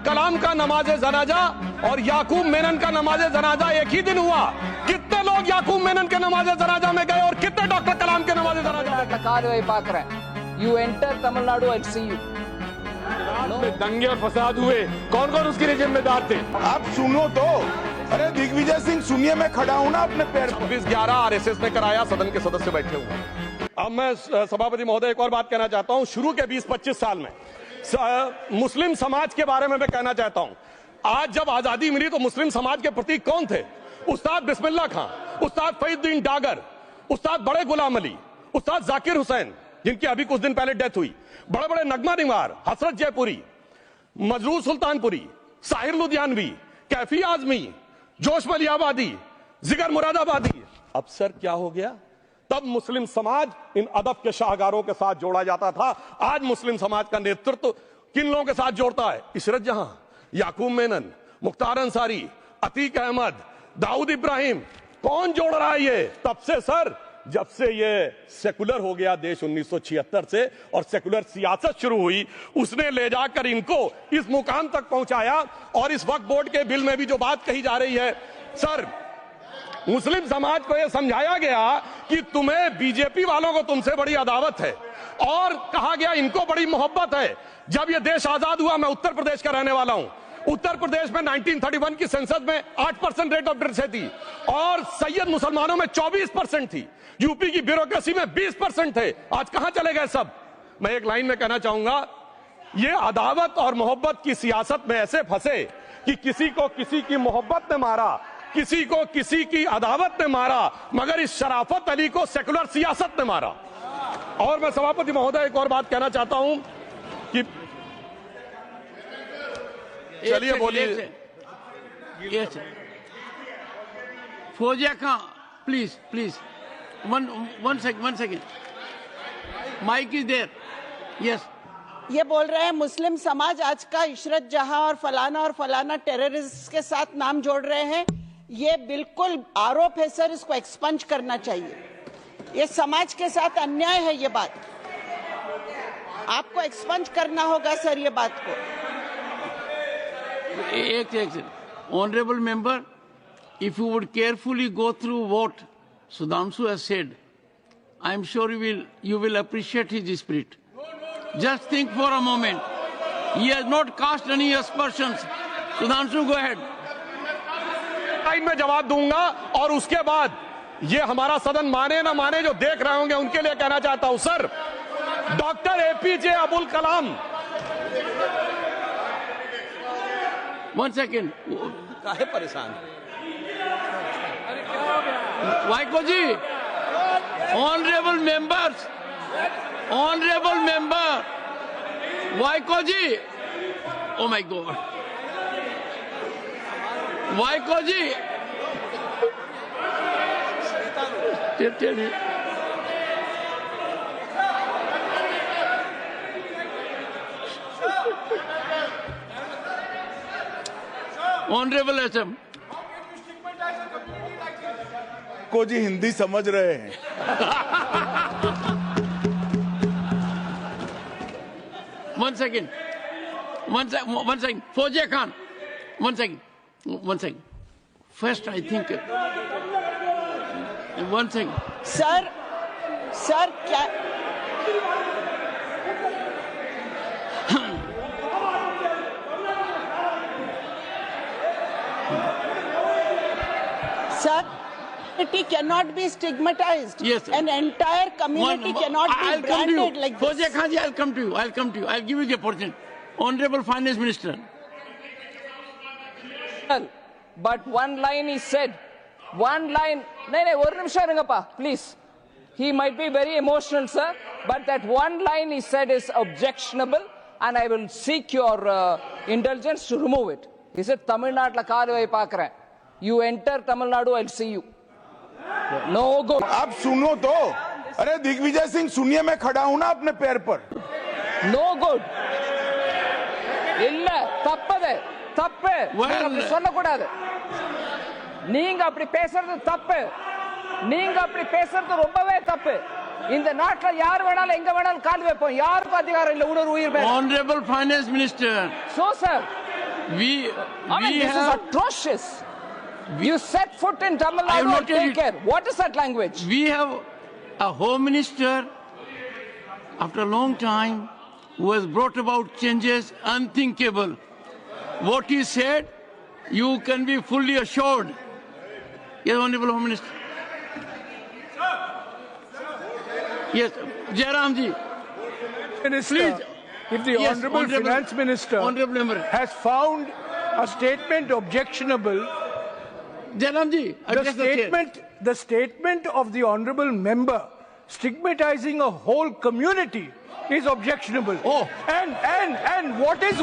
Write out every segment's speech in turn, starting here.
कलाम का नमाज जनाजा और याकूब मेनन का नमाज जनाजा एक ही दिन हुआ। कितने लोग याकूब मेनन के नमाज जनाजा में गए और कितने डॉक्टर कलाम के नमाज जनाजा में गए? You enter Tamil Nadu and see you. दंगे और फसाद हुए, कौन कौन उसके लिए जिम्मेदार थे? आप सुनो तो, अरे दिग्विजय सिंह सुनिए, मैं खड़ा हूं ना अपने पैर पर। 26/11 आरएसएस ने कराया, सदन के सदस्य बैठे हुए हैं। अब मैं सभापति महोदय एक और बात कहना चाहता हूं। शुरू के 20-25 साल में मुस्लिम समाज के बारे में मैं कहना चाहता हूं। आज जब आजादी मिली तो मुस्लिम समाज के प्रतीक कौन थे? उस्ताद बिस्मिल्लाह खां, उस्ताद फरीदुद्दीन डागर, उस्ताद बड़े गुलाम अली, उस्ताद जाकिर हुसैन, जिनकी अभी कुछ दिन पहले डेथ हुई, बड़े बड़े नगमा निवार, हसरत जयपुरी, मजरूर सुल्तानपुरी, साहिर लुधियानवी, कैफी आजमी, जोश मलियाबादी, जिगर मुरादाबादी। अब सर क्या हो गया? तब मुस्लिम समाज इन अदब के शाहकारों के साथ जोड़ा जाता था। आज मुस्लिम समाज का नेतृत्व किन लोगों के साथ जोड़ता है? इशरत जहां, याकूब मेनन, मुख्तार अंसारी, अतीक अहमद, दाऊद इब्राहिम। कौन जोड़ रहा है ये? तब से सर, जब से ये सेकुलर हो गया देश 1976 से और सेकुलर सियासत शुरू हुई, उसने ले जाकर इनको इस मुकाम तक पहुंचाया। और इस वक्फ बोर्ड के बिल में भी जो बात कही जा रही है, सर मुस्लिम समाज को यह समझाया गया कि तुम्हें बीजेपी वालों को तुमसे बड़ी अदावत है और कहा गया इनको बड़ी मोहब्बत है। जब यह देश आजाद हुआ, मैं उत्तर प्रदेश का रहने वाला हूं, उत्तर प्रदेश में 1931 की संसद में 8% रेट ऑफ डेथ थी और सैयद मुसलमानों में 24% थी। यूपी की ब्यूरोक्रेसी में 20% थे। आज कहां चले गए सब? मैं एक लाइन में कहना चाहूंगा, ये अदावत और मोहब्बत की सियासत में ऐसे फंसे कि किसी को किसी की मोहब्बत ने मारा, किसी को किसी की अदावत ने मारा, मगर इस शराफत अली को सेकुलर सियासत ने मारा। और मैं सभापति महोदय एक और बात कहना चाहता हूं कि चलिए बोलिए। Fauzia Khan, please one second, mike is there. Yes, ये बोल रहे हैं मुस्लिम समाज आज का इशरत जहां और फलाना टेररिस्ट के साथ नाम जोड़ रहे हैं। ये बिल्कुल आरोप है सर, इसको एक्सपंज करना चाहिए। ये समाज के साथ अन्याय है। ये बात आपको एक्सपंज करना होगा सर, ये बात को। एक honourable member, if you would carefully go through what Sudhanshu has said, I am sure you will appreciate his spirit. Just think for a moment. He has not cast any aspersions. Sudhanshu, go ahead. Time में जवाब दूंगा और उसके बाद ये हमारा सदन माने ना माने जो देख रहे होंगे उनके लिए कहना चाहता हूं, sir doctor APJ Abdul Kalam. One second. काहे परेशान? Vaiko ji, honourable member, Vaiko ji, oh my God, Vaiko ji, honourable SM को जी हिंदी समझ रहे हैं। One second. Fauziya Khan, one second. First, I think. One second. Sir क्या sir, community cannot be stigmatized. Yes. An entire community cannot be branded like this. Fauziya Khan ji, I'll come to you. I'll give you the opportunity. Honorable Finance Minister. But one line is said. One line. No, one nimisham irungappa, please. He might be very emotional, sir, but that one line he said is objectionable, and I will seek your indulgence to remove it. He said, Tamil Nadu la kaal vai paakren. You enter Tamil Nadu, I'll see you. No go. आप सुनो तो, अरे दिग्विजय सिंह सुनिए, मैं खड़ा हूं ना अपने पैर पर। No good. இல்ல தப்பது தப்பு அப்படி சொல்லக்கூடாது. நீங்க அப்படி பேசுறது தப்பு. நீங்க அப்படி பேசுறது ரொம்பவே தப்பு. இந்த நாட்டுல யார் வேணாலும் எங்க வேணாலும் கால் வைப்போம். யாருக்கும் அதிகாரம் இல்ல உணர்வு உயிர் மேல. Honorable Finance Minister. So sir, We I mean, this is have atrocious. You set foot in Tamil I have Nadu and noted take it. care. What is that language? we have a home minister after a long time who has brought about changes unthinkable. What he said, you can be fully assured. Yes, Honorable Home Minister. Yes, Jairam ji. Minister, Please. if the Yes, Honorable Finance Minister Honorable Member. has found a statement objectionable, Jairam ji, address the chair. the statement of the Honorable Member stigmatizing a whole community is objectionable. Oh. And what is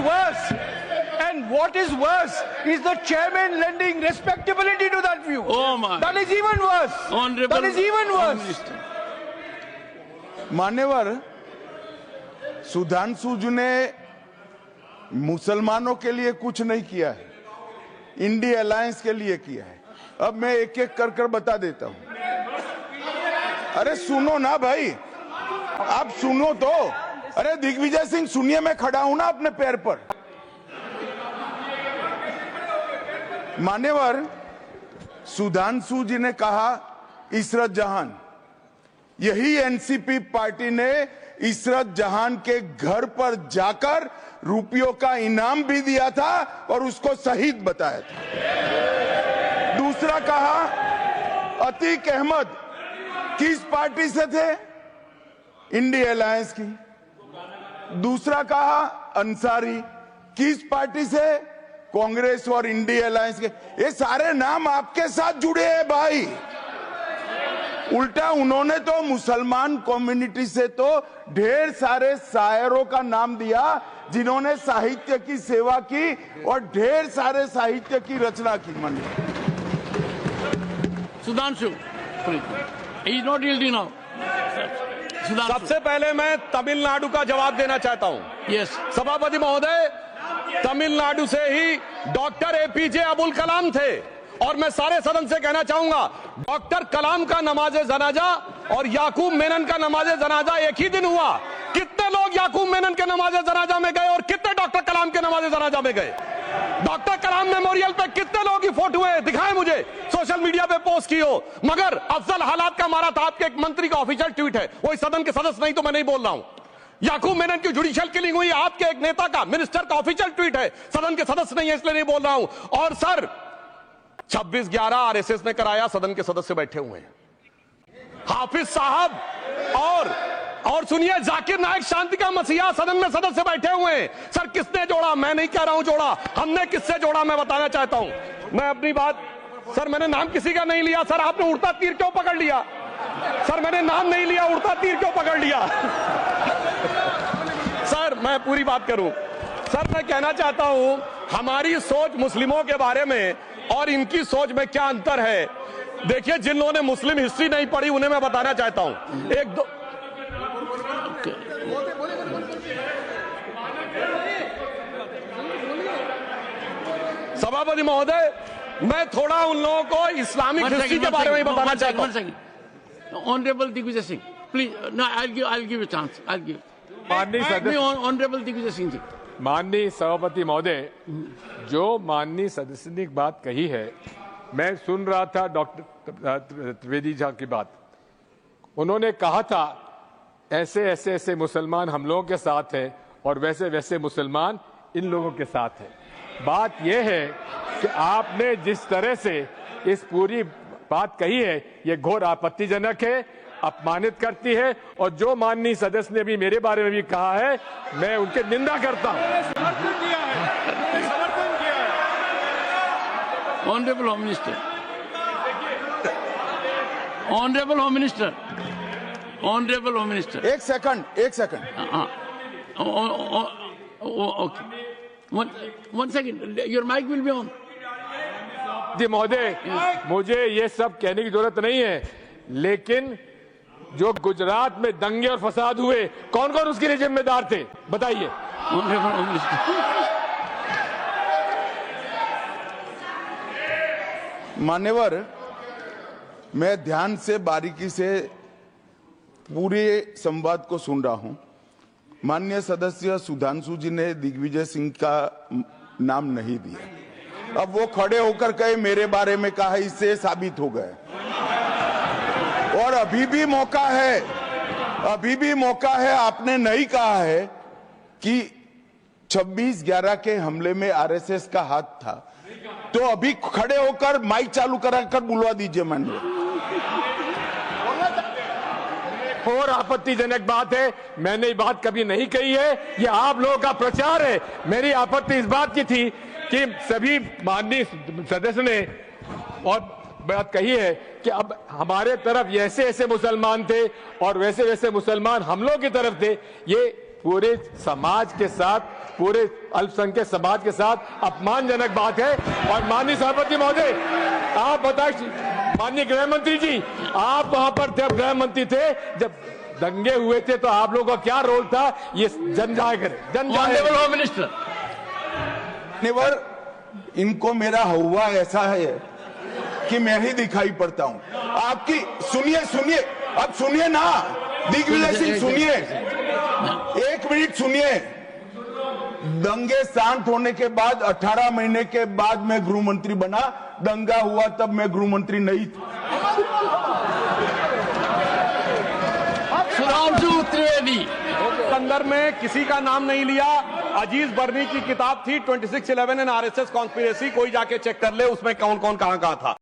worse is the chairman lending respectability to that view. Oh my. That is even worse. Honorable That is even Home worse. Minister. मान्यवर सुधांशु जी ने मुसलमानों के लिए कुछ नहीं किया है, India alliance के लिए किया है। अब मैं एक एक कर कर बता देता हूं। अरे सुनो ना भाई, आप सुनो तो। अरे दिग्विजय सिंह सुनिए, मैं खड़ा हूं ना अपने पैर पर। मान्यवर सुधांशु जी ने कहा इशरत जहां, यही एनसीपी पार्टी ने इशरत जहां के घर पर जाकर रुपयों का इनाम भी दिया था और उसको शहीद बताया था। दूसरा कहा अतीक अहमद किस पार्टी से थे? इंडिया अलायंस की। दूसरा कहा अंसारी किस पार्टी से? कांग्रेस और इंडिया अलायंस के। ये सारे नाम आपके साथ जुड़े हैं भाई। उल्टा उन्होंने तो मुसलमान कम्युनिटी से तो ढेर सारे शायरों का नाम दिया जिन्होंने साहित्य की सेवा की और ढेर सारे साहित्य की रचना की। Sudhanshu, please. He is not yielding now. Sudhanshu. सबसे पहले मैं तमिलनाडु का जवाब देना चाहता हूं। Yes. सभापति महोदय, तमिलनाडु से ही डॉक्टर एपीजे अबुल कलाम थे और मैं सारे सदन से कहना चाहूंगा, डॉक्टर कलाम का नमाज जनाजा और याकूब मेनन का नमाज जनाजा एक ही दिन हुआ। कितने लोग याकूब मेनन के नमाज जनाजा में गए और कितने डॉक्टर कलाम के नमाज जनाजा में गए? डॉक्टर कलाम मेमोरियल पे कितने लोग की फोटो है? दिखाएं मुझे, सोशल मीडिया पे पोस्ट की हो। मगर अफजल हालात का मारा था, आपके एक मंत्री का ऑफिशियल ट्वीट है, वो इस सदन के सदस्य नहीं तो मैं नहीं बोल रहा हूं। याकूब मेनन की जुडिशियल किलिंग हुई, आपके एक नेता का, मिनिस्टर का ऑफिशियल ट्वीट है, सदन के सदस्य नहीं है इसलिए नहीं बोल रहा हूं। और सर 26/11 आरएसएस ने कराया, सदन के सदस्य बैठे हुए हैं। हाफिज साहब और सुनिए, जाकिर नायक शांति का मसीहा सदन में सदस्य बैठे हुए हैं। सर किसने जोड़ा? मैं नहीं कह रहा हूं जोड़ा, हमने किससे जोड़ा मैं बताना चाहता हूं। मैं अपनी बात, सर मैंने नाम किसी का नहीं लिया। सर आपने उड़ता तीर क्यों पकड़ लिया? सर मैंने नाम नहीं लिया, उड़ता तीर क्यों पकड़ लिया? सर मैं पूरी बात करूं। सर मैं कहना चाहता हूं, हमारी सोच मुस्लिमों के बारे में और इनकी सोच में क्या अंतर है। देखिए, जिन लोगों ने मुस्लिम हिस्ट्री नहीं पढ़ी उन्हें मैं बताना चाहता हूं। एक दो सभापति महोदय, मैं थोड़ा उन लोगों को इस्लामिक हिस्ट्री के बारे में बताना चाहता हूं। Honorable Digvijay Singh, please. No, I'll give a chance. I'll give. माननीय सदस्य, Honorable Digvijay Singh ji. माननीय सभापति महोदय, जो माननीय सदस्य ने एक बात कही है, मैं सुन रहा था डॉक्टर त्रिवेदी जी की बात। उन्होंने कहा था ऐसे मुसलमान हम लोगों के साथ हैं और वैसे मुसलमान इन लोगों के साथ हैं। बात यह है कि आपने जिस तरह से इस पूरी बात कही है, ये घोर आपत्तिजनक है, अपमानित करती है, और जो माननीय सदस्य ने भी मेरे बारे में भी कहा है, मैं उनकी निंदा करता हूं। Honorable Home Minister. Honorable Home Minister. Honorable Home Minister. एक second. Okay. One second. Your mic will be on. जी महोदय, मुझे ये सब कहने की जरूरत नहीं है, लेकिन जो गुजरात में दंगे और फसाद हुए, कौन कौन उसके लिए जिम्मेदार थे बताइए। Honorable Home Minister. मान्यवर, मैं ध्यान से बारीकी से पूरे संवाद को सुन रहा हूं। माननीय सदस्य सुधांशु जी ने दिग्विजय सिंह का नाम नहीं दिया। अब वो खड़े होकर कहे मेरे बारे में कहा, इससे साबित हो गए। और अभी भी मौका है, अभी भी मौका है। आपने नहीं कहा है कि 26/11 के हमले में आरएसएस का हाथ था, तो अभी खड़े होकर माइक चालू कराकर बुलवा दीजिए मंडल। और आपत्तिजनक बात है, मैंने ये बात कभी नहीं कही है, ये आप लोगों का प्रचार है। मेरी आपत्ति इस बात की थी कि सभी माननीय सदस्य ने और बात कही है कि अब हमारे तरफ ऐसे ऐसे मुसलमान थे और वैसे वैसे मुसलमान हम लोगों की तरफ थे। ये पूरे समाज के साथ, पूरे अल्पसंख्यक समाज के साथ अपमानजनक बात है। और माननीय सभापति महोदय, आप बताइए, माननीय गृह मंत्री जी, आप वहां पर थे, गृह मंत्री थे जब दंगे हुए थे, तो आप लोगों का क्या रोल था, ये जन जाहिर करे, जन जाहिर। मिनिस्टर, इनको मेरा हुआ ऐसा है कि मैं ही दिखाई पड़ता हूं। आपकी सुनिए, अब सुनिए ना दिग्विजय सिंह, सुनिए, 1 मिनट सुनिए। दंगे शांत होने के बाद 18 महीने के बाद मैं गृह मंत्री बना, दंगा हुआ तब मैं गृह मंत्री नहीं था। सुधांशु त्रिवेदी संदर्भ में किसी का नाम नहीं लिया। अजीज बर्नी की किताब थी 2611 एंड आरएसएस कॉन्स्पिरेसी, कोई जाके चेक कर ले उसमें कौन कौन कहां था।